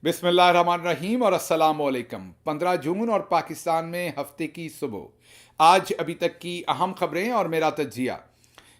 बिस्मिल्लाहिर्रहमानिर्रहीम और अस्सलामुअलैकुम। 15 जून और पाकिस्तान में हफ्ते की सुबह। आज अभी तक की अहम खबरें और मेरा तज्जिया।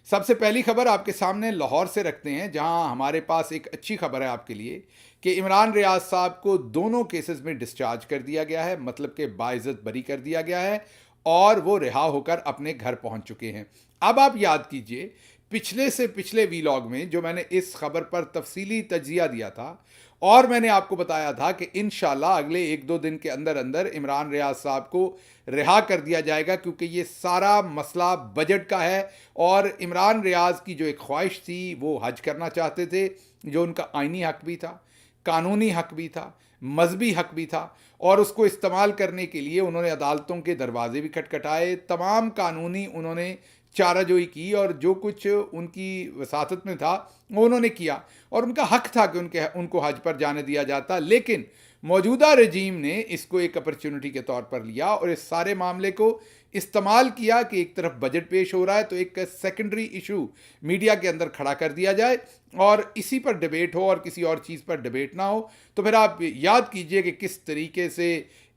सबसे पहली खबर आपके सामने लाहौर से रखते हैं, जहां हमारे पास एक अच्छी खबर है आपके लिए कि इमरान रियाज साहब को दोनों केसेस में डिस्चार्ज कर दिया गया है, मतलब कि बाइज्जत बरी कर दिया गया है और वो रिहा होकर अपने घर पहुंच चुके हैं। अब आप याद कीजिए, पिछले से पिछले वीलॉग में जो मैंने इस खबर पर तफसीली तज्जिया दिया था और मैंने आपको बताया था कि इंशाल्लाह अगले एक दो दिन के अंदर अंदर इमरान रियाज साहब को रिहा कर दिया जाएगा, क्योंकि ये सारा मसला बजट का है और इमरान रियाज की जो एक ख्वाहिश थी, वो हज करना चाहते थे, जो उनका आइनी हक भी था, कानूनी हक भी था, मजहबी हक भी था, और उसको इस्तेमाल करने के लिए उन्होंने अदालतों के दरवाजे भी खटखटाए, तमाम कानूनी उन्होंने चाराजोई की और जो कुछ उनकी वसातत में था वो उन्होंने किया और उनका हक था कि उनको हज पर जाने दिया जाता। लेकिन मौजूदा रजीम ने इसको एक अपॉर्चुनिटी के तौर पर लिया और इस सारे मामले को इस्तेमाल किया कि एक तरफ बजट पेश हो रहा है तो एक सेकेंडरी इशू मीडिया के अंदर खड़ा कर दिया जाए और इसी पर डिबेट हो और किसी और चीज़ पर डिबेट ना हो। तो फिर आप याद कीजिए कि किस तरीके से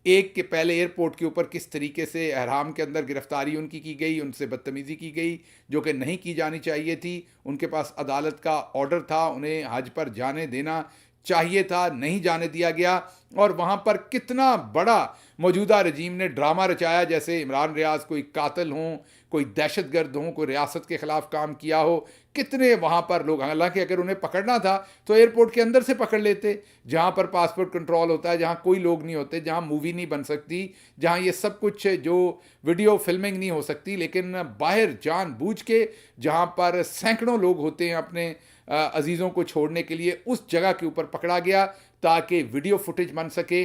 एक के पहले एयरपोर्ट के ऊपर किस तरीके से एहराम के अंदर गिरफ्तारी उनकी की गई, उनसे बदतमीज़ी की गई जो कि नहीं की जानी चाहिए थी। उनके पास अदालत का ऑर्डर था, उन्हें हज पर जाने देना चाहिए था, नहीं जाने दिया गया। और वहाँ पर कितना बड़ा मौजूदा रजीम ने ड्रामा रचाया, जैसे इमरान रियाज कोई कातिल हों, कोई दहशतगर्द हों, कोई रियासत के ख़िलाफ़ काम किया हो। कितने वहाँ पर लोग, हालांकि अगर उन्हें पकड़ना था तो एयरपोर्ट के अंदर से पकड़ लेते, जहाँ पर पासपोर्ट कंट्रोल होता है, जहाँ कोई लोग नहीं होते, जहाँ मूवी नहीं बन सकती, जहाँ ये सब कुछ जो वीडियो फिल्मिंग नहीं हो सकती। लेकिन बाहर जानबूझ के जहाँ पर सैकड़ों लोग होते हैं अपने अजीज़ों को छोड़ने के लिए, उस जगह के ऊपर पकड़ा गया ताकि वीडियो फुटेज बन सके,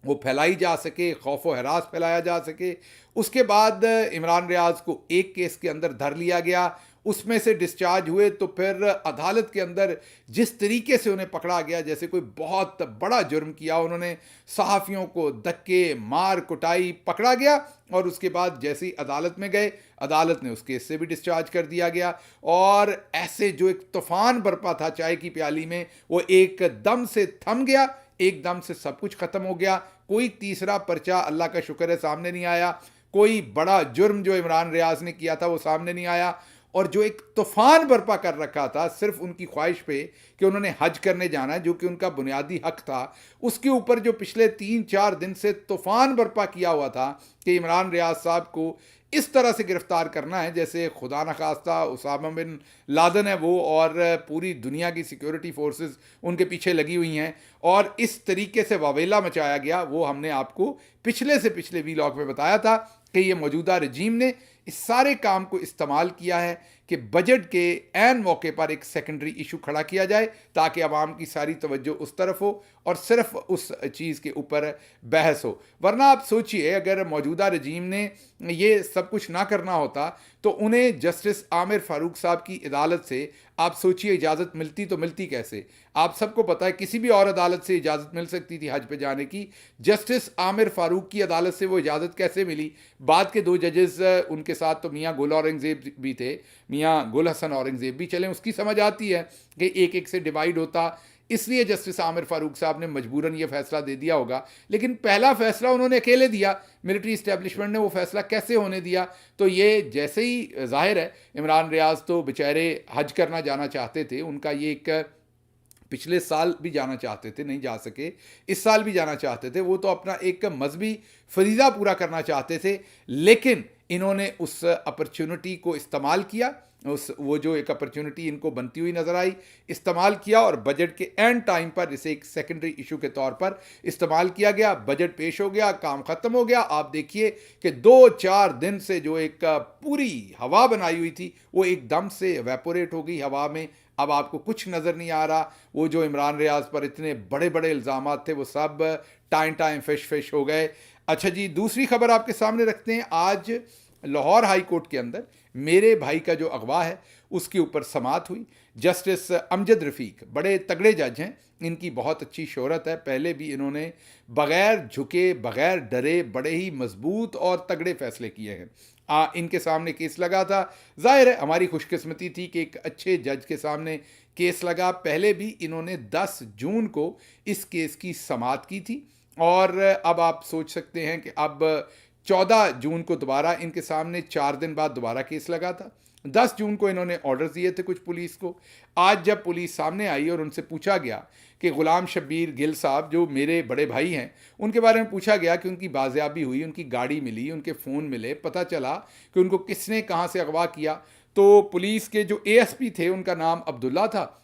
वो फैलाई जा सके, खौफ व हरास फैलाया जा सके। उसके बाद इमरान रियाज को एक केस के अंदर धर लिया गया, उसमें से डिस्चार्ज हुए तो फिर अदालत के अंदर जिस तरीके से उन्हें पकड़ा गया जैसे कोई बहुत बड़ा जुर्म किया, उन्होंने सहाफ़ियों को धक्के मार कुटाई, पकड़ा गया और उसके बाद जैसे ही अदालत में गए, अदालत ने उस केस से भी डिस्चार्ज कर दिया गया। और ऐसे जो एक तूफ़ान बरपा था चाय की प्याली में, वो एकदम से थम गया, एकदम से सब कुछ ख़त्म हो गया। कोई तीसरा पर्चा, अल्लाह का शुक्र है, सामने नहीं आया। कोई बड़ा जुर्म जो इमरान रियाज ने किया था वो सामने नहीं आया। और जो एक तूफान बर्पा कर रखा था सिर्फ उनकी ख्वाहिश पे कि उन्होंने हज करने जाना है, जो कि उनका बुनियादी हक था, उसके ऊपर जो पिछले 3-4 दिन से तूफान बर्पा किया हुआ था कि इमरान रियाज साहब को इस तरह से गिरफ्तार करना है जैसे खुदा न खास्ता उसामा बिन लादेन है वो, और पूरी दुनिया की सिक्योरिटी फोर्सेस उनके पीछे लगी हुई हैं, और इस तरीके से वावेला मचाया गया, वो हमने आपको पिछले से पिछले वीलॉग में बताया था कि ये मौजूदा रजीम ने इस सारे काम को इस्तेमाल किया है कि बजट के ऐन मौके पर एक सेकेंडरी इशू खड़ा किया जाए ताकि आवाम की सारी तवज्जो उस तरफ हो और सिर्फ उस चीज़ के ऊपर बहस हो। वरना आप सोचिए, अगर मौजूदा रजीम ने ये सब कुछ ना करना होता तो उन्हें जस्टिस आमिर फ़ारूक साहब की अदालत से, आप सोचिए, इजाज़त मिलती तो मिलती कैसे? आप सबको पता है किसी भी और अदालत से इजाज़त मिल सकती थी हज पे जाने की, जस्टिस आमिर फ़ारूक की अदालत से वो इजाज़त कैसे मिली? बाद के 2 जजेस उनके साथ तो मियाँ गुल औरंगज़ेब भी थे, मियाँ गुल हसन औरंगज़ेब भी, चलें उसकी समझ आती है कि एक एक से डिवाइड होता, इसलिए जस्टिस आमिर फ़ारूक साहब ने मजबूरन ये फैसला दे दिया होगा। लेकिन पहला फैसला उन्होंने अकेले दिया, मिलिट्री इस्टेब्लिशमेंट ने वो फैसला कैसे होने दिया? तो ये जैसे ही ज़ाहिर है, इमरान रियाज तो बेचारे हज करना जाना चाहते थे, उनका ये एक, पिछले साल भी जाना चाहते थे, नहीं जा सके, इस साल भी जाना चाहते थे, वो तो अपना एक मजहबी फरीज़ा पूरा करना चाहते थे। लेकिन इन्होंने उस अपॉर्चुनिटी को इस्तेमाल किया, वो जो एक अपॉर्चुनिटी इनको बनती हुई नज़र आई, इस्तेमाल किया और बजट के एंड टाइम पर इसे एक सेकेंडरी इशू के तौर पर इस्तेमाल किया गया। बजट पेश हो गया, काम ख़त्म हो गया। आप देखिए कि 2-4 दिन से जो एक पूरी हवा बनाई हुई थी वो एकदम से एवेपोरेट हो गई हवा में। अब आपको कुछ नज़र नहीं आ रहा। वो जो इमरान रियाज पर इतने बड़े बड़े इल्ज़ामात थे वो सब टाइम फिश फिश हो गए। अच्छा जी, दूसरी खबर आपके सामने रखते हैं। आज लाहौर हाई कोर्ट के अंदर मेरे भाई का जो अगवा है उसके ऊपर समाअत हुई। जस्टिस अमजद रफ़ीक बड़े तगड़े जज हैं, इनकी बहुत अच्छी शोहरत है। पहले भी इन्होंने बग़ैर झुके, बग़ैर डरे बड़े ही मज़बूत और तगड़े फ़ैसले किए हैं। इनके सामने केस लगा था। ज़ाहिर है हमारी खुशकिस्मती थी कि एक अच्छे जज के सामने केस लगा। पहले भी इन्होंने 10 जून को इस केस की समाअत की थी और अब आप सोच सकते हैं कि अब 14 जून को दोबारा इनके सामने 4 दिन बाद दोबारा केस लगा था। 10 जून को इन्होंने ऑर्डर दिए थे कुछ पुलिस को। आज जब पुलिस सामने आई और उनसे पूछा गया कि ग़ुलाम शब्बीर गिल साहब जो मेरे बड़े भाई हैं, उनके बारे में पूछा गया कि उनकी बाजियाबी हुई, उनकी गाड़ी मिली, उनके फ़ोन मिले, पता चला कि उनको किसने कहाँ से अगवा किया। तो पुलिस के जो एएसपी थे, उनका नाम अब्दुल्ला था,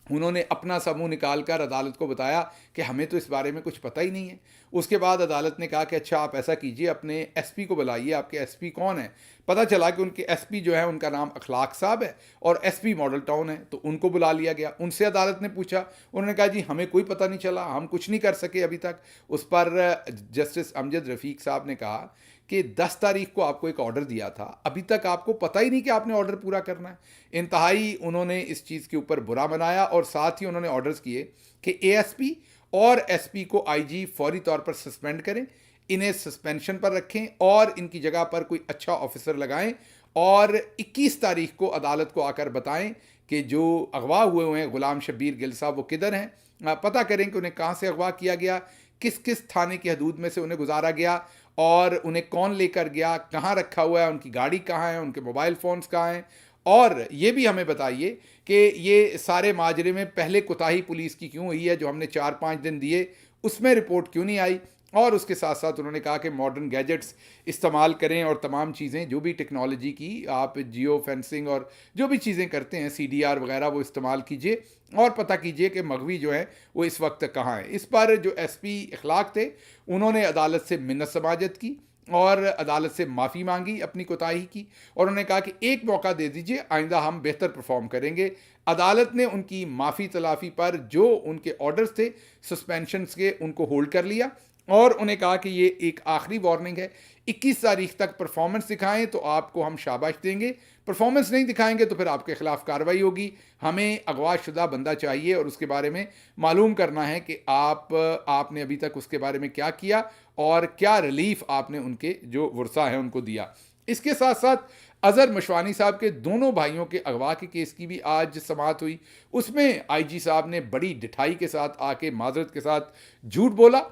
उन्होंने अपना सा मुंह निकाल कर अदालत को बताया कि हमें तो इस बारे में कुछ पता ही नहीं है। उसके बाद अदालत ने कहा कि अच्छा आप ऐसा कीजिए, अपने एसपी को बुलाइए। आपके एसपी कौन है? पता चला कि उनके एसपी जो है उनका नाम अखलाक साहब है और एसपी मॉडल टाउन है। तो उनको बुला लिया गया। उनसे अदालत ने पूछा, उन्होंने कहा जी हमें कोई पता नहीं चला, हम कुछ नहीं कर सके अभी तक। उस पर जस्टिस अमजद रफ़ीक साहब ने कहा कि 10 तारीख को आपको एक ऑर्डर दिया था, अभी तक आपको पता ही नहीं कि आपने ऑर्डर पूरा करना है। इंतहाई उन्होंने इस चीज़ के ऊपर बुरा मनाया और साथ ही उन्होंने ऑर्डर्स किए कि एएसपी और एसपी को आईजी फौरी तौर पर सस्पेंड करें, इन्हें सस्पेंशन पर रखें और इनकी जगह पर कोई अच्छा ऑफिसर लगाएं और 21 तारीख को अदालत को आकर बताएं कि जो अगवा हुए हैं ग़ुलाम शब्बीर गिल साहब वो किधर हैं। पता करें कि उन्हें कहाँ से अगवा किया गया, किस किस थाने की हदूद में से उन्हें गुजारा गया और उन्हें कौन लेकर गया, कहाँ रखा हुआ है, उनकी गाड़ी कहाँ है, उनके मोबाइल फ़ोन्स कहाँ हैं। और ये भी हमें बताइए कि ये सारे माजरे में पहले कोताही पुलिस की क्यों हुई है, जो हमने 4-5 दिन दिए उसमें रिपोर्ट क्यों नहीं आई। और उसके साथ साथ उन्होंने कहा कि मॉडर्न गैजेट्स इस्तेमाल करें और तमाम चीज़ें जो भी टेक्नोलॉजी की आप जियो फेंसिंग और जो भी चीज़ें करते हैं सीडीआर वगैरह वो इस्तेमाल कीजिए और पता कीजिए कि मगवी जो है वो इस वक्त कहाँ है। इस पर जो एसपी अखलाक थे उन्होंने अदालत से मिन्नत समाजत की और अदालत से माफ़ी मांगी अपनी कोताही की और उन्होंने कहा कि एक मौका दे दीजिए, आइंदा हम बेहतर परफॉर्म करेंगे। अदालत ने उनकी माफ़ी तलाफ़ी पर जो उनके ऑर्डर्स थे सस्पेंशंस के उनको होल्ड कर लिया और उन्हें कहा कि ये एक आखिरी वार्निंग है, 21 तारीख तक परफॉर्मेंस दिखाएं तो आपको हम शाबाश देंगे, परफॉर्मेंस नहीं दिखाएंगे तो फिर आपके खिलाफ कार्रवाई होगी। हमें अगवाशुदा बंदा चाहिए और उसके बारे में मालूम करना है कि आपने अभी तक उसके बारे में क्या किया और क्या रिलीफ आपने उनके जो वर्सा है उनको दिया। इसके साथ साथ अज़हर मशवानी साहब के दोनों भाइयों के अगवा के केस की भी आज समाअत हुई। उसमें आईजी साहब ने बड़ी ढिठाई के साथ आके माजरत के साथ झूठ बोला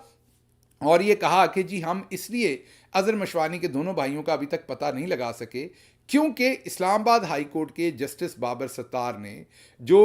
और ये कहा कि जी हम इसलिए अज़हर मशवानी के दोनों भाइयों का अभी तक पता नहीं लगा सके क्योंकि इस्लामाबाद हाई कोर्ट के जस्टिस बाबर सत्तार ने जो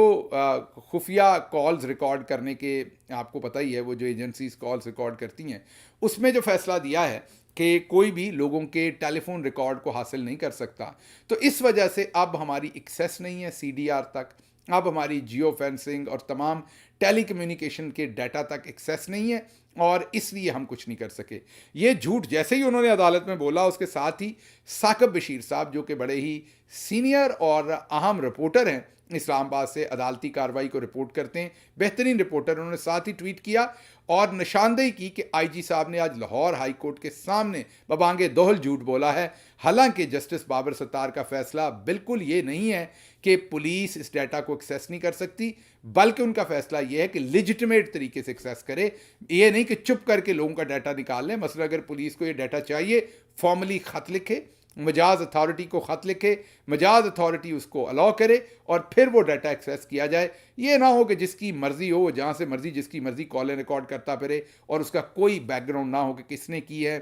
खुफिया कॉल्स रिकॉर्ड करने के, आपको पता ही है वो जो एजेंसीज कॉल्स रिकॉर्ड करती हैं, उसमें जो फैसला दिया है कि कोई भी लोगों के टेलीफोन रिकॉर्ड को हासिल नहीं कर सकता। तो इस वजह से अब हमारी एक्सेस नहीं है सीडीआर तक, अब हमारी जियो फेंसिंग और तमाम टेलीकम्युनिकेशन के डाटा तक एक्सेस नहीं है और इसलिए हम कुछ नहीं कर सके। ये झूठ जैसे ही उन्होंने अदालत में बोला, उसके साथ ही साकिब बशीर साहब जो कि बड़े ही सीनियर और अहम रिपोर्टर हैं, इस्लामाबाद से अदालती कार्रवाई को रिपोर्ट करते हैं, बेहतरीन रिपोर्टर, उन्होंने साथ ही ट्वीट किया और निशानदेही की कि आईजी साहब ने आज लाहौर हाई कोर्ट के सामने बबांगे दोहल झूठ बोला है। हालांकि जस्टिस बाबर सत्तार का फैसला बिल्कुल ये नहीं है कि पुलिस इस डाटा को एक्सेस नहीं कर सकती, बल्कि उनका फैसला ये है कि लेजिटिमेट तरीके से एक्सेस करे, ये नहीं कि चुप करके लोगों का डाटा निकाल लें। मसलन अगर पुलिस को ये डाटा चाहिए, फॉर्मली ख़त लिखे, मजाज अथॉरिटी को ख़त लिखे, मजाज अथॉरिटी उसको अलाउ करे और फिर वो डाटा एक्सेस किया जाए। ये ना हो कि जिसकी मर्ज़ी हो, जहाँ से मर्ज़ी जिसकी मर्ज़ी कॉलें रिकॉर्ड करता फिरे और उसका कोई बैकग्राउंड ना हो कि किसने की है,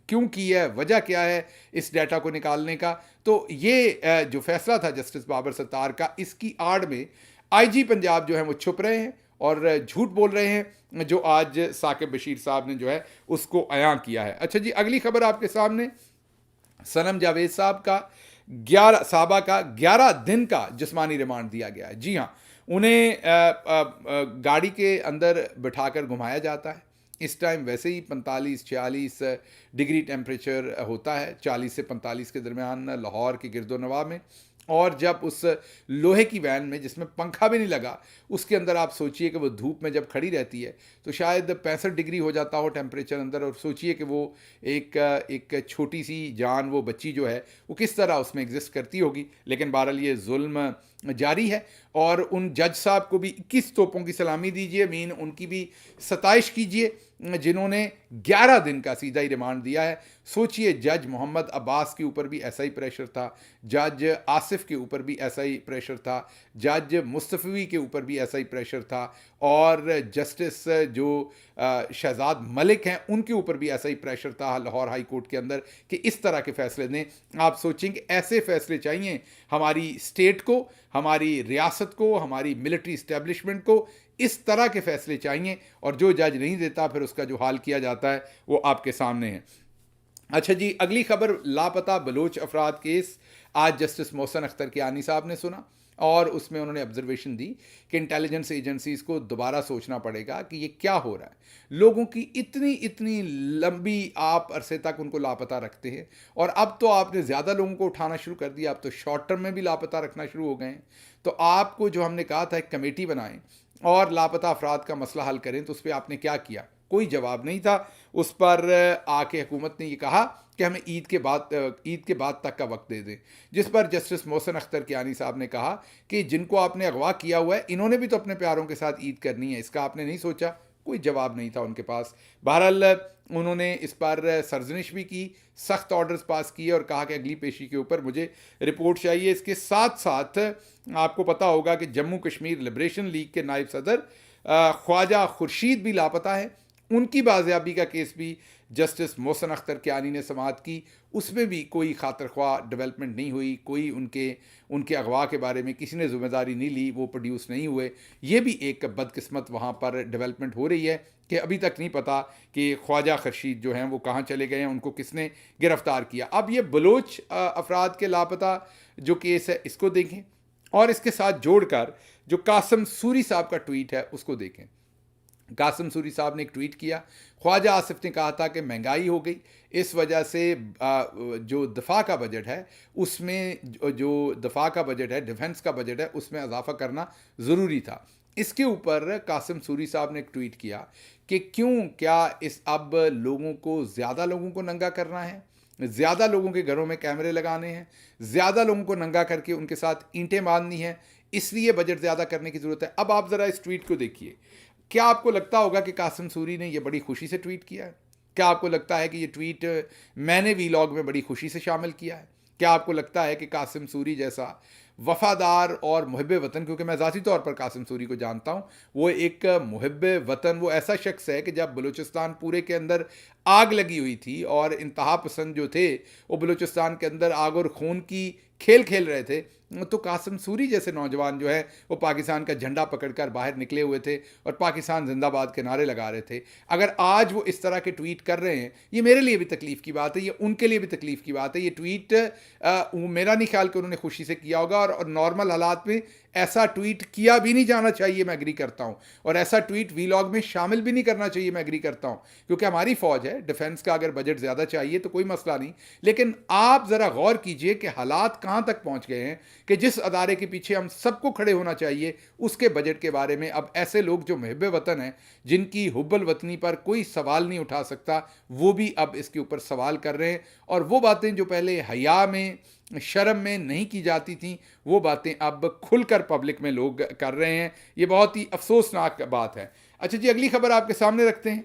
क्यों की है, वजह क्या है इस डाटा को निकालने का। तो ये जो फैसला था जस्टिस बाबर सत्तार का, इसकी आड़ में आईजी पंजाब जो है वो छुप रहे हैं और झूठ बोल रहे हैं, जो आज साकिब बशीर साहब ने जो है उसको अयां किया है। अच्छा जी, अगली खबर आपके सामने, सनम जावेद साहब का 11 दिन का जिस्मानी रिमांड दिया गया है। जी हाँ, उन्हें गाड़ी के अंदर बिठाकर घुमाया जाता है। इस टाइम वैसे ही 45-46 डिग्री टेम्परेचर होता है, 40 से 45 के दरमियान लाहौर के गिरदोनवा में। और जब उस लोहे की वैन में जिसमें पंखा भी नहीं लगा, उसके अंदर आप सोचिए कि वो धूप में जब खड़ी रहती है तो शायद 65 डिग्री हो जाता हो टेम्परेचर अंदर, और सोचिए कि वो एक छोटी सी जान, वो बच्ची जो है वो किस तरह उसमें एग्जिस्ट करती होगी। लेकिन बहरहाल ये जुल्म जारी है और उन जज साहब को भी 21 तोपों की सलामी दीजिए, मीन उनकी भी सताइश कीजिए जिन्होंने 11 दिन का सीधा ही रिमांड दिया है। सोचिए, जज मोहम्मद अब्बास के ऊपर भी ऐसा ही प्रेशर था, जज आसिफ के ऊपर भी ऐसा ही प्रेशर था, जज मुस्तफ़वी के ऊपर भी ऐसा ही प्रेशर था, और जस्टिस जो शहजाद मलिक हैं उनके ऊपर भी ऐसा ही प्रेशर था लाहौर हाई कोर्ट के अंदर कि इस तरह के फैसले दें। आप सोचेंगे ऐसे फैसले चाहिए हमारी स्टेट को, हमारी रियासत को, हमारी मिलिट्री इस्टेब्लिशमेंट को, इस तरह के फैसले चाहिए, और जो जज नहीं देता फिर उसका जो हाल किया जाता है वो आपके सामने है। अच्छा जी, अगली खबर, लापता बलोच अफराद केस। आज जस्टिस मोहसिन अख्तर कियानी साहब ने सुना और उसमें उन्होंने ऑब्जर्वेशन दी कि इंटेलिजेंस एजेंसीज़ को दोबारा सोचना पड़ेगा कि ये क्या हो रहा है। लोगों की इतनी इतनी लंबी आप अरसे तक उनको लापता रखते हैं, और अब तो आपने ज़्यादा लोगों को उठाना शुरू कर दिया, अब तो शॉर्ट टर्म में भी लापता रखना शुरू हो गए हैं। तो आपको जो हमने कहा था एक कमेटी बनाएं और लापता अफराद का मसला हल करें, तो उस पर आपने क्या किया? कोई जवाब नहीं था। उस पर आके हुकूमत ने ये कहा कि हमें ईद के बाद तक का वक्त दे दें, जिस पर जस्टिस मोहसिन अख्तर कियानी साहब ने कहा कि जिनको आपने अगवा किया हुआ है इन्होंने भी तो अपने प्यारों के साथ ईद करनी है, इसका आपने नहीं सोचा? कोई जवाब नहीं था उनके पास। बहरहाल उन्होंने इस पर सरजनिश भी की, सख्त ऑर्डर्स पास किए और कहा कि अगली पेशी के ऊपर मुझे रिपोर्ट चाहिए। इसके साथ साथ आपको पता होगा कि जम्मू कश्मीर लिबरेशन लीग के नायब सदर ख्वाजा खुर्शीद भी लापता है, उनकी बाजियाबी का केस भी जस्टिस मोहसिन अख्तर कियानी ने समाअत की, उसमें भी कोई खातर ख्वाह डेवलपमेंट नहीं हुई, कोई उनके अगवा के बारे में किसी ने ज़िम्मेदारी नहीं ली, वो प्रोड्यूस नहीं हुए। ये भी एक बदकिस्मत वहाँ पर डेवलपमेंट हो रही है कि अभी तक नहीं पता कि ख्वाजा खुर्शीद जो हैं वो कहाँ चले गए हैं, उनको किसने गिरफ़्तार किया। अब ये बलोच अफराद के लापता जो केस है इसको देखें, और इसके साथ जोड़कर जो कासिम सूरी साहब का ट्वीट है उसको देखें। कासिम सूरी साहब ने एक ट्वीट किया, ख्वाजा आसिफ ने कहा था कि महंगाई हो गई, इस वजह से जो दफ़ा का बजट है उसमें जो दफ़ा का बजट है, डिफेंस का बजट है, उसमें इजाफा करना ज़रूरी था। इसके ऊपर कासिम सूरी साहब ने एक ट्वीट किया कि क्या इस अब लोगों को, ज़्यादा लोगों को नंगा करना है, ज़्यादा लोगों के घरों में कैमरे लगाने हैं, ज़्यादा लोगों को नंगा करके उनके साथ ईंटें बांधनी हैं, इसलिए बजट ज़्यादा करने की ज़रूरत है। अब आप ज़रा इस ट्वीट को देखिए, क्या आपको लगता होगा कि कासिम सूरी ने यह बड़ी खुशी से ट्वीट किया है? क्या आपको लगता है कि ये ट्वीट मैंने वीलॉग में बड़ी खुशी से शामिल किया है? क्या आपको लगता है कि कासिम सूरी जैसा वफ़ादार और मुहिब वतन, क्योंकि मैं ज़ाती तौर पर कासिम सूरी को जानता हूँ, वो एक मुहिब वतन, वो ऐसा शख्स है कि जब बलूचिस्तान पूरे के अंदर आग लगी हुई थी और इंतहा पसंद जो थे वो बलूचिस्तान के अंदर आग और खून की खेल खेल रहे थे, तो कासिम सूरी जैसे नौजवान जो है वो पाकिस्तान का झंडा पकड़कर बाहर निकले हुए थे और पाकिस्तान जिंदाबाद के नारे लगा रहे थे। अगर आज वो इस तरह के ट्वीट कर रहे हैं, ये मेरे लिए भी तकलीफ़ की बात है, ये उनके लिए भी तकलीफ़ की बात है। ये ट्वीट मेरा नहीं ख्याल कि उन्होंने खुशी से किया होगा, और नॉर्मल हालात में ऐसा ट्वीट किया भी नहीं जाना चाहिए, मैं एग्री करता हूँ, और ऐसा ट्वीट वीलॉग में शामिल भी नहीं करना चाहिए, मैं एग्री करता हूँ, क्योंकि हमारी फ़ौज है, डिफेंस का अगर बजट ज़्यादा चाहिए तो कोई मसला नहीं, लेकिन आप ज़रा गौर कीजिए कि हालात कहाँ तक पहुँच गए हैं कि जिस अदारे के पीछे हम सबको खड़े होना चाहिए उसके बजट के बारे में अब ऐसे लोग जो मुहिब वतन हैं, जिनकी हुब्बुल वतनी पर कोई सवाल नहीं उठा सकता, वो भी अब इसके ऊपर सवाल कर रहे हैं, और वो बातें जो पहले हया में, शर्म में नहीं की जाती थी, वो बातें अब खुलकर पब्लिक में लोग कर रहे हैं। ये बहुत ही अफसोसनाक बात है। अच्छा जी, अगली खबर आपके सामने रखते हैं।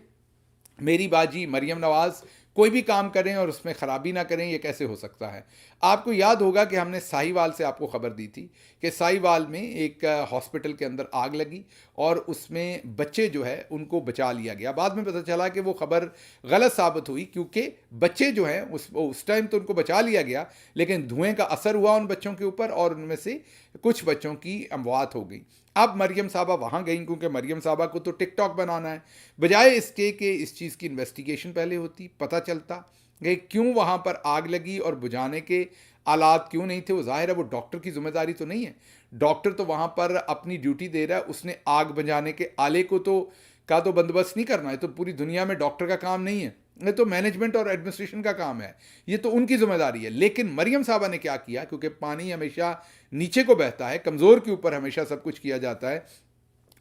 मेरी बाजी मरियम नवाज़ कोई भी काम करें और उसमें ख़राबी ना करें, ये कैसे हो सकता है? आपको याद होगा कि हमने साहिवाल से आपको ख़बर दी थी कि साहिवाल में एक हॉस्पिटल के अंदर आग लगी और उसमें बच्चे जो है उनको बचा लिया गया। बाद में पता चला कि वो ख़बर गलत साबित हुई, क्योंकि बच्चे जो हैं उस टाइम तो उनको बचा लिया गया, लेकिन धुएँ का असर हुआ उन बच्चों के ऊपर और उनमें से कुछ बच्चों की अमवात हो गई। अब मरियम साहबा वहाँ गई, क्योंकि मरियम साहबा को तो टिकटॉक बनाना है, बजाय इसके कि इस चीज़ की इन्वेस्टिगेशन पहले होती, पता चलता कि क्यों वहाँ पर आग लगी और बुझाने के आलात क्यों नहीं थे। वो जाहिर है वो डॉक्टर की जिम्मेदारी तो नहीं है, डॉक्टर तो वहाँ पर अपनी ड्यूटी दे रहा है, उसने आग बुझाने के आले को तो बंदोबस्त नहीं करना है, तो पूरी दुनिया में डॉक्टर का काम नहीं है, ये तो मैनेजमेंट और एडमिनिस्ट्रेशन का काम है, ये तो उनकी जिम्मेदारी है। लेकिन मरियम साहबा ने क्या किया, क्योंकि पानी हमेशा नीचे को बहता है, कमज़ोर के ऊपर हमेशा सब कुछ किया जाता है,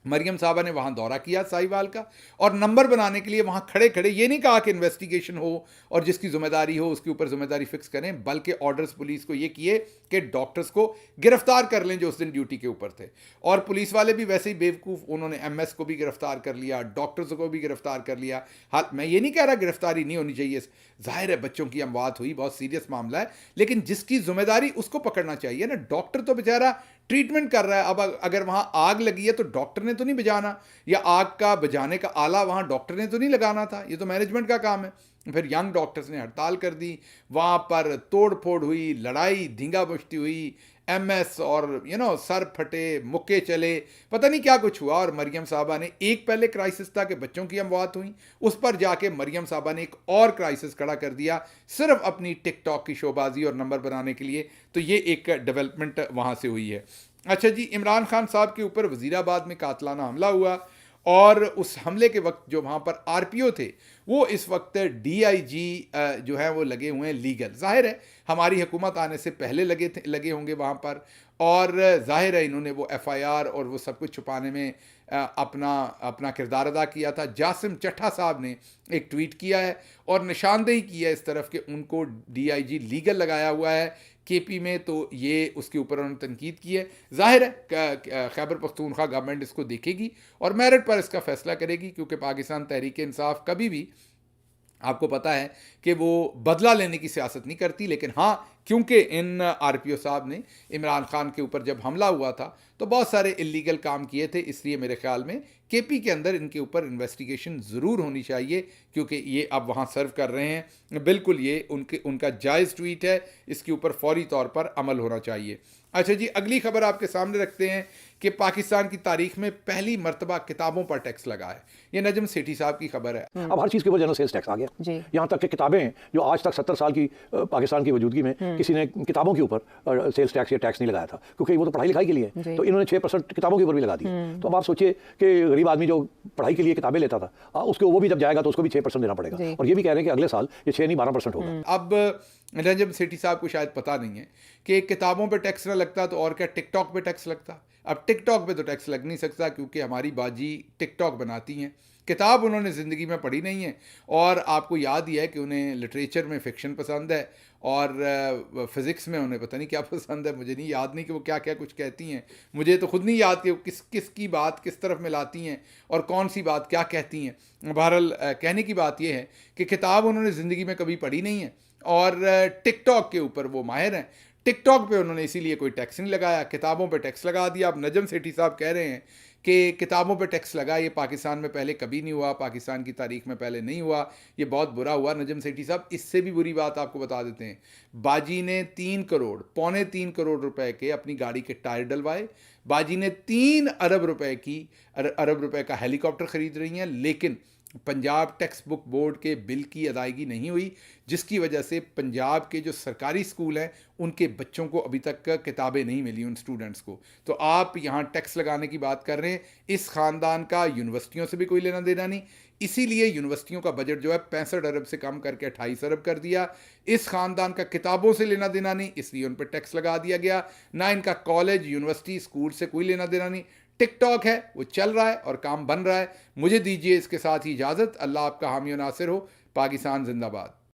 मरियम साहबा ने वहाँ दौरा किया साहिवाल का, और नंबर बनाने के लिए वहाँ खड़े खड़े ये नहीं कहा कि इन्वेस्टिगेशन हो और जिसकी जिम्मेदारी हो उसके ऊपर जिम्मेदारी फिक्स करें, बल्कि ऑर्डर्स पुलिस को ये किए कि डॉक्टर्स को गिरफ्तार कर लें जो उस दिन ड्यूटी के ऊपर थे। और पुलिस वाले भी वैसे ही बेवकूफ़, उन्होंने एमएस को भी गिरफ्तार कर लिया, डॉक्टर्स को भी गिरफ्तार कर लिया। हाल मैं ये नहीं कह रहा गिरफ्तारी नहीं होनी चाहिए, जाहिर है बच्चों की अमवात हुई, बहुत सीरियस मामला है, लेकिन जिसकी जिम्मेदारी उसको पकड़ना चाहिए ना। डॉक्टर तो बेचारा ट्रीटमेंट कर रहा है, अब अगर वहाँ आग लगी है तो डॉक्टर ने तो नहीं बुझाना, या आग का बुझाने का आला वहाँ डॉक्टर ने तो नहीं लगाना था, ये तो मैनेजमेंट का काम है। फिर यंग डॉक्टर्स ने हड़ताल कर दी, वहाँ पर तोड़ फोड़ हुई, लड़ाई धींगा मुश्ती हुई, एमएस और सर फटे, मुक्के चले, पता नहीं क्या कुछ हुआ। और मरियम साहबा ने एक पहले क्राइसिस था कि बच्चों की अमवात हुई, उस पर जाके मरियम साहबा ने एक और क्राइसिस खड़ा कर दिया सिर्फ अपनी टिकटॉक की शोबाजी और नंबर बनाने के लिए। तो ये एक डेवलपमेंट वहाँ से हुई है। अच्छा जी, इमरान खान साहब के ऊपर वज़ीराबाद में कातलाना हमला हुआ, और उस हमले के वक्त जो वहाँ पर आरपीओ थे वो इस वक्त डीआईजी जो है वो लगे हुए हैं लीगल। जाहिर है हमारी हुकूमत आने से पहले लगे होंगे वहाँ पर, और जाहिर है इन्होंने वो एफआईआर और वो सब कुछ छुपाने में अपना किरदार अदा किया था। जासिम चट्ठा साहब ने एक ट्वीट किया है और निशानदेही की है इस तरफ कि उनको डीआईजी लीगल लगाया हुआ है केपी में, तो ये उसके ऊपर उन्होंने तनकीद की है। जाहिर है खैबर पख्तूनख्वा गवर्नमेंट इसको देखेगी और मेरिट पर इसका फैसला करेगी, क्योंकि पाकिस्तान तहरीक इंसाफ कभी भी, आपको पता है कि वो बदला लेने की सियासत नहीं करती, लेकिन हाँ, क्योंकि इन आरपीओ साहब ने इमरान खान के ऊपर जब हमला हुआ था तो बहुत सारे इलीगल काम किए थे, इसलिए मेरे ख्याल में केपी के अंदर इनके ऊपर इन्वेस्टिगेशन ज़रूर होनी चाहिए, क्योंकि ये अब वहाँ सर्व कर रहे हैं। बिल्कुल ये उनका जायज़ ट्वीट है, इसके ऊपर फौरी तौर पर अमल होना चाहिए। अच्छा जी, अगली खबर आपके सामने रखते हैं कि पाकिस्तान की तारीख में पहली मर्तबा किताबों पर टैक्स लगा है। ये नजम सेठी साहब की खबर है। अब हर चीज़ के ऊपर जनरल सेल्स टैक्स आ गया, यहाँ तक कि किताबें जो आज तक 70 साल की पाकिस्तान की वजूदगी में किसी ने किताबों के ऊपर सेल्स टैक्स या टैक्स नहीं लगाया था, क्योंकि वो तो पढ़ाई लिखाई के लिए है, तो इन्होंने 6% किताबों के ऊपर भी लगा दी। तो अब आप सोचिए कि गरीब आदमी जो पढ़ाई के लिए किताबें लेता था उसके वो भी जब जाएगा तो उसको भी 6% देना पड़ेगा, और ये भी कह रहे हैं कि अगले साल ये 6 नहीं 12% होगा। अब नजम सेठी साहब को शायद पता नहीं है कि किताबों पे टैक्स ना लगता तो और क्या टिकटॉक पे टैक्स लगता। अब टिकटॉक पे तो टैक्स लग नहीं सकता, क्योंकि हमारी बाजी टिकटॉक बनाती हैं। किताब उन्होंने ज़िंदगी में पढ़ी नहीं है, और आपको याद ही है कि उन्हें लिटरेचर में फ़िक्शन पसंद है और फ़िज़िक्स में उन्हें पता नहीं क्या पसंद है, मुझे नहीं याद नहीं कि वो क्या क्या कुछ कहती हैं। मुझे तो खुद नहीं याद कि वो किस की बात किस तरफ मिलाती हैं और कौन सी बात क्या कहती हैं। बहरहाल कहने की बात यह है कि किताब उन्होंने ज़िंदगी में कभी पढ़ी नहीं है, और टिकटॉक के ऊपर वो माहिर हैं। टिकटॉक पे उन्होंने इसीलिए कोई टैक्स नहीं लगाया, किताबों पे टैक्स लगा दिया। अब नजम सेठी साहब कह रहे हैं कि किताबों पे टैक्स लगा, ये पाकिस्तान में पहले कभी नहीं हुआ, पाकिस्तान की तारीख में पहले नहीं हुआ, ये बहुत बुरा हुआ। नजम सेठी साहब, इससे भी बुरी बात आपको बता देते हैं। बाजी ने 3 करोड़ रुपए के अपनी गाड़ी के टायर डलवाए, बाजी ने 3 अरब रुपए का हेलीकॉप्टर खरीद रही हैं, लेकिन पंजाब टेक्स्ट बुक बोर्ड के बिल की अदायगी नहीं हुई, जिसकी वजह से पंजाब के जो सरकारी स्कूल हैं उनके बच्चों को अभी तक किताबें नहीं मिली, उन स्टूडेंट्स को। तो आप यहाँ टैक्स लगाने की बात कर रहे हैं, इस ख़ानदान का यूनिवर्सिटियों से भी कोई लेना देना नहीं, इसीलिए यूनिवर्सिटियों का बजट जो है 65 अरब से कम करके 28 अरब कर दिया। इस ख़ानदान का किताबों से लेना देना नहीं, इसलिए उन पर टैक्स लगा दिया गया। ना इनका कॉलेज यूनिवर्सिटी स्कूल से कोई लेना देना नहीं। टिकटॉक है वो चल रहा है और काम बन रहा है। मुझे दीजिए इसके साथ ही इजाज़त। अल्लाह आपका हामी और नासिर हो। पाकिस्तान जिंदाबाद।